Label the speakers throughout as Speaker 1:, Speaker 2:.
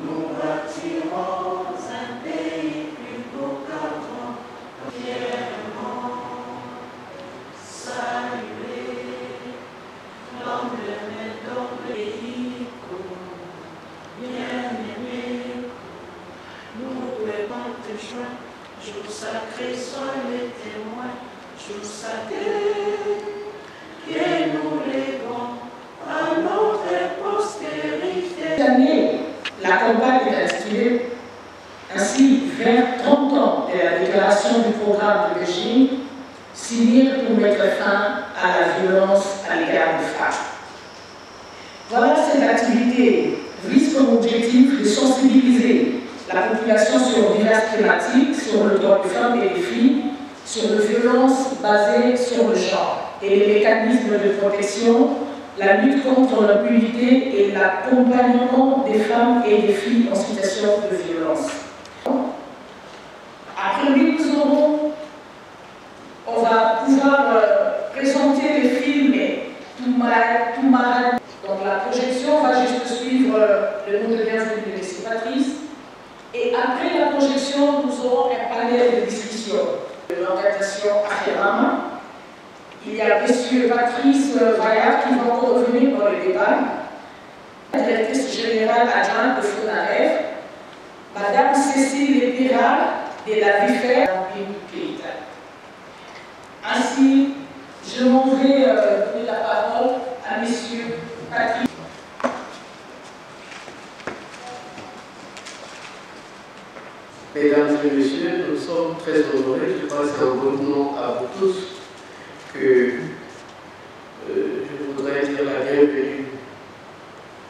Speaker 1: nous bâtirons un pays plus beau qu'avant, fièrement saluer l'emblème d'un pays bien-aimé. Nous devons te joindre, jour sacré, sois les témoins, jour sacré, que nous léguons à notre postérité.
Speaker 2: Cette année, la campagne est intitulée ainsi vers 30 ans de la déclaration du programme de Beijing, signé pour mettre fin à la violence à l'égard des femmes. Voilà, cette activité vise comme objectif de sensibiliser la population sur diverses thématiques, sur le droit des femmes et des filles, sur les violences basées sur le genre et les mécanismes de protection, la lutte contre l'impunité et l'accompagnement des femmes et des filles en situation de violence. Après lui, on va pouvoir présenter les films Toumara. Donc la projection va juste suivre le nom de bienvenue de Messie Patrice. Et après la projection, nous aurons un panel de discussion de l'organisation Afirama. Il y a M. Patrice Vaillard qui va encore revenir dans le débat, la directrice générale adjointe de FONAREF, Mme Cécile Lepira de la VIFER Keïta. Ainsi, je m'en vais donner la parole à M. Patrice.
Speaker 3: Mesdames et messieurs, nous sommes très honorés, je crois que c'est un bon nom à vous tous, que je voudrais dire la bienvenue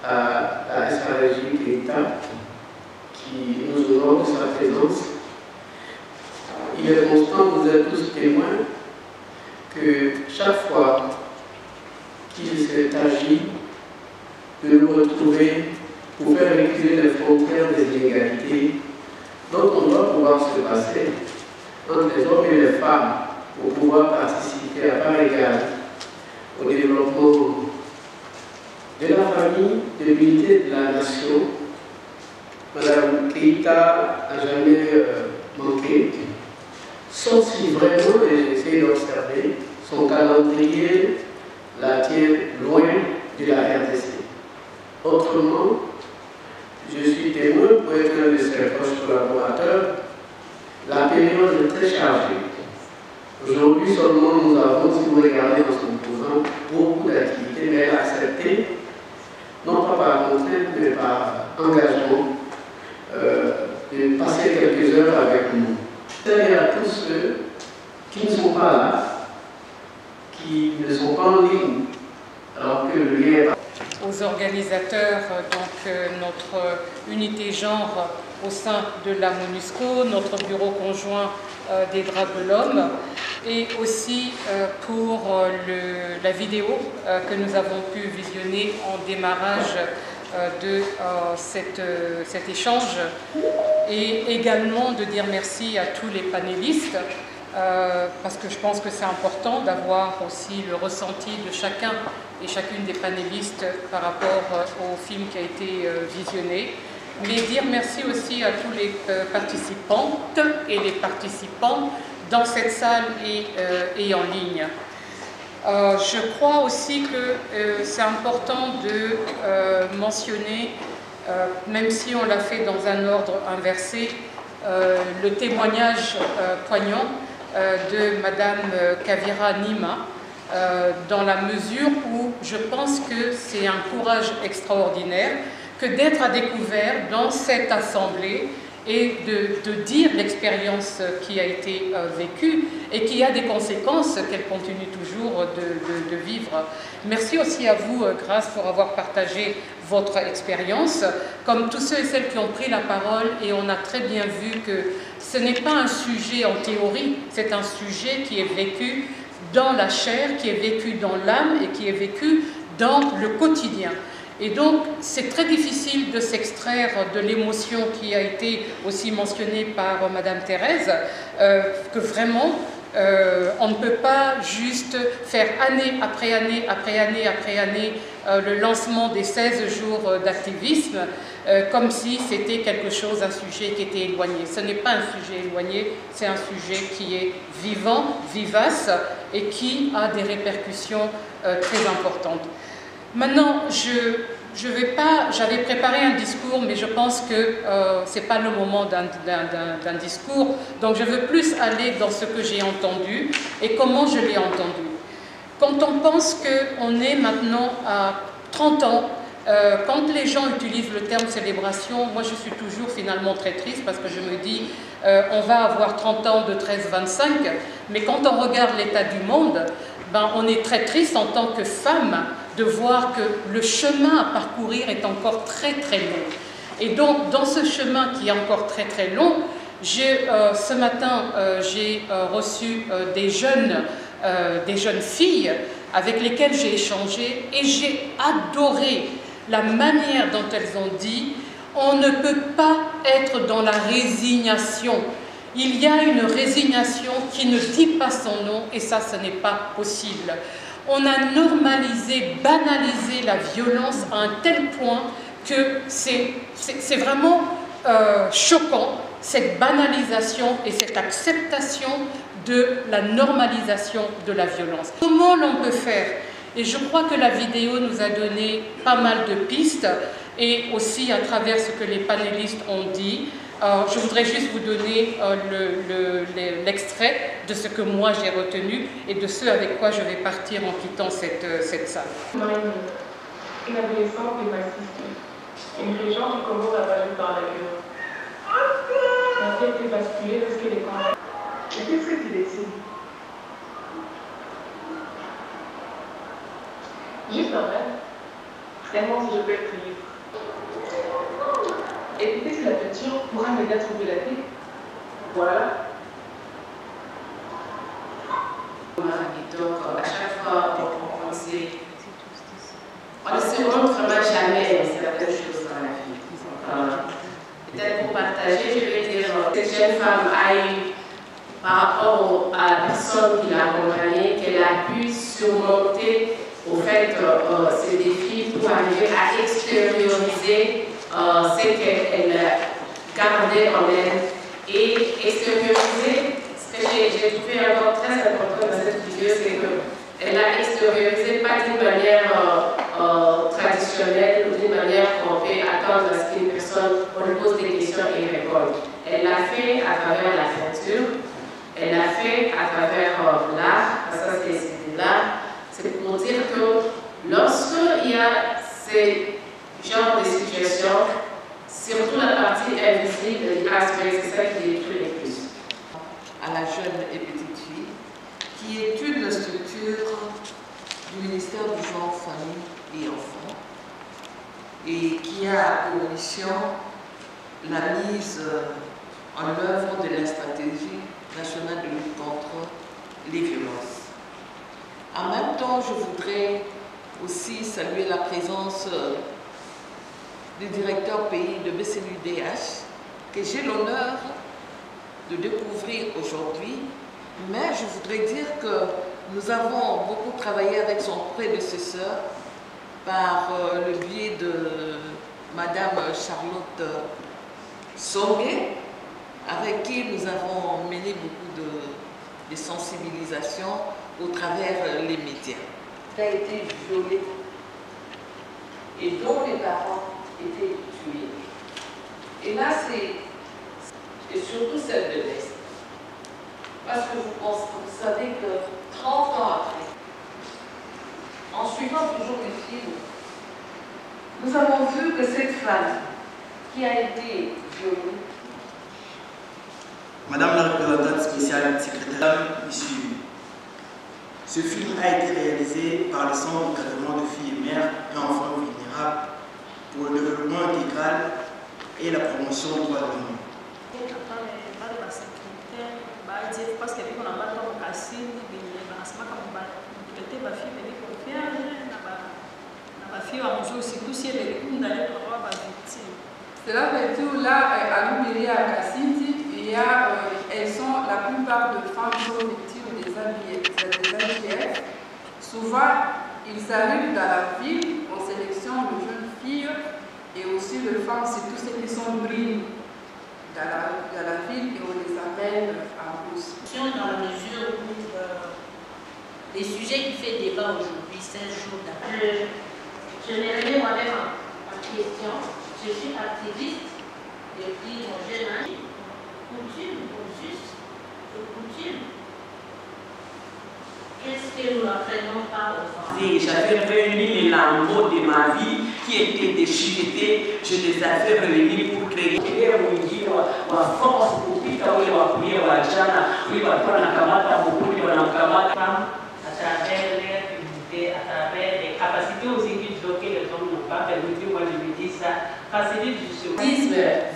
Speaker 3: à la SRJ Keïta, qui nous honore de sa présence. Il est constant, vous êtes tous témoins, que chaque fois qu'il s'est agi de nous retrouver pour faire reculer les frontières des inégalités, donc on doit pouvoir se passer entre les hommes et les femmes pour pouvoir participer à part égale au développement de la famille, de l'unité de la nation. Madame Keïta n'a jamais manqué, sauf si vraiment, et j'ai essayé d'observer, son calendrier la tient loin de la RDC. Autrement, je suis témoin pour être un de ses proches collaborateurs. La période est très chargée. Aujourd'hui seulement, nous avons, si vous regardez dans son programme, beaucoup d'activités, mais elle a accepté, non pas par contrainte, mais par engagement, de passer quelques heures avec nous. C'est à tous ceux qui ne sont pas là, qui ne sont pas en ligne, alors que le lien est pas.
Speaker 4: Aux organisateurs, notre unité genre au sein de la MONUSCO, notre bureau conjoint des droits de l'homme, et aussi pour la vidéo que nous avons pu visionner en démarrage de cet échange, et également de dire merci à tous les panélistes, parce que je pense que c'est important d'avoir aussi le ressenti de chacun et chacune des panélistes par rapport au film qui a été visionné. Mais dire merci aussi à tous les participantes et les participants dans cette salle et en ligne. Je crois aussi que c'est important de mentionner, même si on l'a fait dans un ordre inversé, le témoignage poignant de Madame Kavira Nima, dans la mesure où je pense que c'est un courage extraordinaire que d'être à découvert dans cette assemblée et de dire l'expérience qui a été vécue et qui a des conséquences qu'elle continue toujours de vivre. Merci aussi à vous, Grâce, pour avoir partagé votre expérience, comme tous ceux et celles qui ont pris la parole, et on a très bien vu que ce n'est pas un sujet en théorie, c'est un sujet qui est vécu dans la chair, qui est vécu dans l'âme et qui est vécu dans le quotidien. Et donc, c'est très difficile de s'extraire de l'émotion qui a été aussi mentionnée par Madame Thérèse, que vraiment, on ne peut pas juste faire année après année après année après année le lancement des 16 jours d'activisme comme si c'était quelque chose, un sujet qui était éloigné. Ce n'est pas un sujet éloigné, c'est un sujet qui est vivant, vivace et qui a des répercussions très importantes. Maintenant, j'avais préparé un discours, mais je pense que ce n'est pas le moment d'un discours, donc je veux plus aller dans ce que j'ai entendu et comment je l'ai entendu. Quand on pense qu'on est maintenant à 30 ans, quand les gens utilisent le terme célébration, moi je suis toujours finalement très triste parce que je me dis on va avoir 30 ans de 13-25, mais quand on regarde l'état du monde, ben, on est très triste en tant que femme de voir que le chemin à parcourir est encore très très long. Et donc dans ce chemin qui est encore très très long, ce matin j'ai reçu des jeunes filles avec lesquelles j'ai échangé et j'ai adoré la manière dont elles ont dit « on ne peut pas être dans la résignation ». Il y a une résignation qui ne dit pas son nom et ça, ce n'est pas possible. On a normalisé, banalisé la violence à un tel point que c'est vraiment choquant, cette banalisation et cette acceptation de la normalisation de la violence. Comment l'on peut faire? Et je crois que la vidéo nous a donné pas mal de pistes et aussi à travers ce que les panélistes ont dit. Je voudrais juste vous donner l'extrait de ce que moi j'ai retenu et de ce avec quoi je vais partir en quittant cette salle.
Speaker 5: Une adolescente et ma sister. Une région du Congo avalée par la gueule. La tête est basculée lorsqu'elle est condamnée. Et qu'est-ce que tu décides? Juste un rêve. Tellement si je peux être libre. Et peut-être que la peinture pourra m'aider à trouver la paix. Voilà.
Speaker 6: Donc, à chaque fois, on ne se montre jamais certaines choses dans la vie. Peut-être pour partager, je vais dire cette jeune femme a eu, par rapport à la personne qui l'a accompagnée, qu'elle a pu surmonter au fait ces défis pour arriver à extérioriser ce qu'elle gardait en elle et extérioriser. Ce que j'ai trouvé encore très important dans cette vidéo, c'est qu'elle a extériorisé pas d'une manière traditionnelle ou d'une manière qu'on peut attendre à ce qu'une personne, on lui pose des questions et répond. Elle l'a fait à travers la peinture, elle l'a fait à travers l'art, ça c'est de l'art. C'est pour dire que lorsqu'il y a ces genres de situations, surtout la partie invisible de l'aspect, c'est ça qui détruit le plus.
Speaker 7: À la jeune et petite fille, qui est une structure du ministère du genre, famille et enfants, et qui a pour mission la mise en œuvre de la stratégie nationale de lutte contre les violences. En même temps, je voudrais aussi saluer la présence du directeur pays de BCNUDH, que j'ai l'honneur de découvrir aujourd'hui, mais je voudrais dire que nous avons beaucoup travaillé avec son prédécesseur par le biais de Madame Charlotte Songué, avec qui nous avons mené beaucoup de sensibilisation au travers les médias. Elle a été violée et dont les parents étaient tués. Et là, et surtout celle de l'Est. Parce que vous savez que 30 ans après, en suivant toujours les films, nous avons vu que cette femme qui a été violée.
Speaker 8: Madame la représentante spéciale, secrétaire, monsieur, ce film a été réalisé par le Centre d'encadrement de filles et mères et enfants vulnérables pour le développement intégral et la promotion du droit de l'homme.
Speaker 9: Cela veut dire là, à Louméry, à Kassiti, elles sont la plupart de femmes qui sont victimes des ABF. Souvent, ils arrivent dans la ville, on aussi les femmes, c'est tous ceux qui sont brilles dans la ville et on les amène en plus.
Speaker 10: Dans la mesure où les sujets qui fait débat aujourd'hui, 16 jours d'après, je n'ai rien moi-même en question. Je suis activiste depuis mon jeune âge. Coutume, juste, coutume. Qu'est-ce que nous n'apprenons pas aux enfants?
Speaker 11: J'avais réuni les lambeaux de ma vie qui étaient déchiquetés, je les avais réunis pour créer ma force pour pita wale wakulia wajana ili watu wanakamata mukuli wanakamata
Speaker 10: à travers leur publicité, à travers les capacités aussi que les hommes n'ont pas permis. Moi je me dis ça, facilite justement.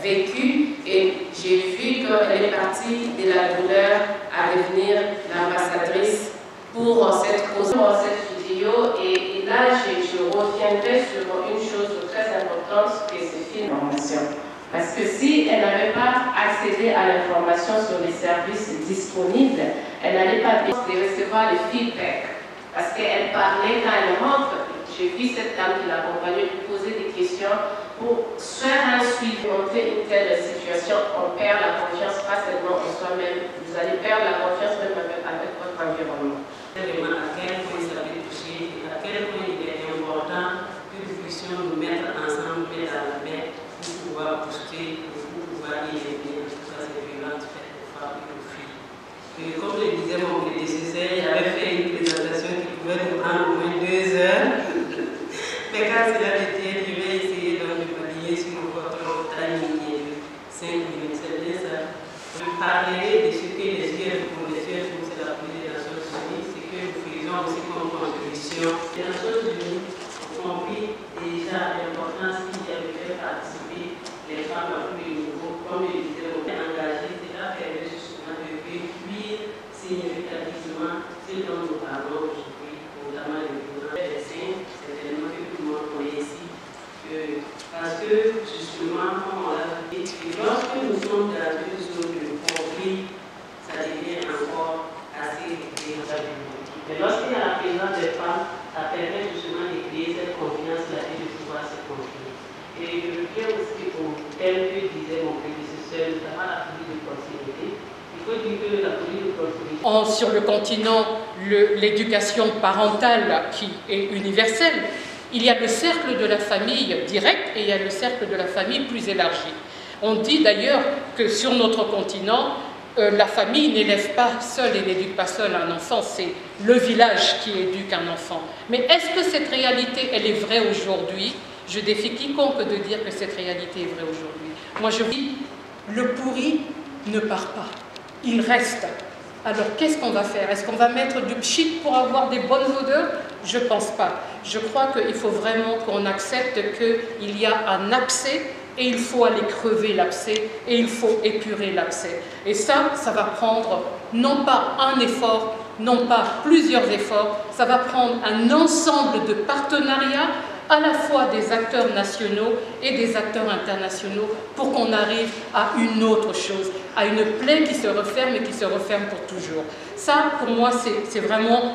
Speaker 6: Vécu et j'ai vu qu'elle est partie de la douleur à devenir l'ambassadrice pour cette cause, pour cette vidéo. Et là, je reviendrai sur une chose très importante que ce film mentionne. Parce que si elle n'avait pas accédé à l'information sur les services disponibles, elle n'allait pas recevoir le feedback. Parce qu'elle parlait quand elle rentre. J'ai vu cette dame qui l'accompagnait lui poser des questions pour faire un suivi, montrer une telle situation. On perd la confiance pas seulement en soi-même, vous allez perdre la confiance même avec votre environnement.
Speaker 10: À quel point ça peut toucher, à quel point il est important que nous puissions nous mettre ensemble, main dans la main, pour pouvoir booster, pour pouvoir éliminer toutes ces violences faites aux femmes et aux filles. Et comme le disait mon prédécesseur, il avait fait une présentation qui pouvait nous prendre au moins 2 heures. Mais quand cela était, je vais essayer donc de m'aligner sur votre timing qui est de 5 minutes. C'est bien ça. Je parlerai de ce que les yeux pour les yeux, comme c'est la police des Nations Unies, c'est que nous faisons aussi comme contribution. Les Nations Unies ont compris déjà l'importance qu'il y a de faire participer les femmes à tous les niveaux. Comme je disais, on est engagé, cela permet justement de réduire significativement ce dont nous parlons aujourd'hui, notamment les violences des signes, certainement que tout le monde connaît ici. Parce que justement, comme on l'a dit, lorsque nous sommes dans une zone de conflit, ça devient encore assez dérangeant. Mais lorsqu'il y a la présence des femmes, ça permet justement de créer cette confiance-là et de pouvoir se confier. Et je reviens aussi au thème que disait mon prédécesseur, notamment la politique de proximité. Il faut dire que la politique de proximité.
Speaker 4: Sur le continent, l'éducation parentale qui est universelle, il y a le cercle de la famille direct et il y a le cercle de la famille plus élargi. On dit d'ailleurs que sur notre continent, la famille n'élève pas seule et n'éduque pas seule un enfant, c'est le village qui éduque un enfant. Mais est-ce que cette réalité, elle est vraie aujourd'hui? Je défie quiconque de dire que cette réalité est vraie aujourd'hui. Moi je dis, le pourri ne part pas, il reste. Alors qu'est-ce qu'on va faire? Est-ce qu'on va mettre du pchit pour avoir des bonnes odeurs? Je ne pense pas. Je crois qu'il faut vraiment qu'on accepte qu'il y a un abcès et il faut aller crever l'abcès et il faut épurer l'abcès. Et ça va prendre non pas un effort, non pas plusieurs efforts, ça va prendre un ensemble de partenariats à la fois des acteurs nationaux et des acteurs internationaux pour qu'on arrive à une autre chose, à une plaie qui se referme et qui se referme pour toujours. Ça, pour moi, c'est vraiment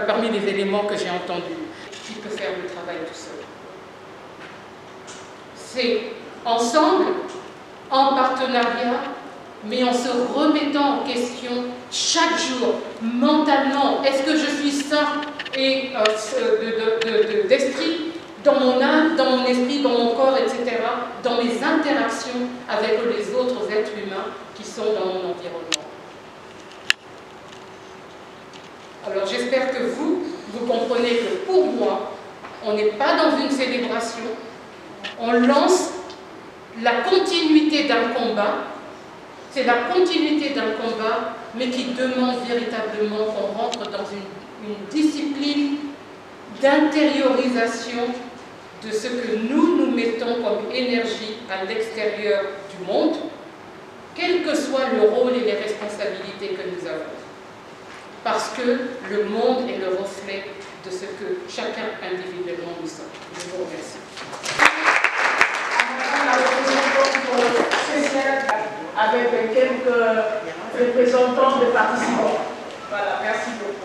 Speaker 4: parmi les éléments que j'ai entendus. Qui peut faire le travail tout seul? C'est ensemble, en partenariat, mais en se remettant en question chaque jour, mentalement. Est-ce que je suis sain et d'esprit, dans mon âme, dans mon esprit, dans mon corps, etc., dans mes interactions avec les autres êtres humains qui sont dans mon environnement. Alors j'espère que vous comprenez que pour moi, on n'est pas dans une célébration, on lance la continuité d'un combat, c'est la continuité d'un combat, mais qui demande véritablement qu'on rentre dans une discipline d'intériorisation de ce que nous mettons comme énergie à l'extérieur du monde, quel que soit le rôle et les responsabilités que nous avons. Parce que le monde est le reflet de ce que chacun individuellement nous sommes. Je vous remercie.
Speaker 2: Avec quelques représentants de participants. Voilà, merci beaucoup.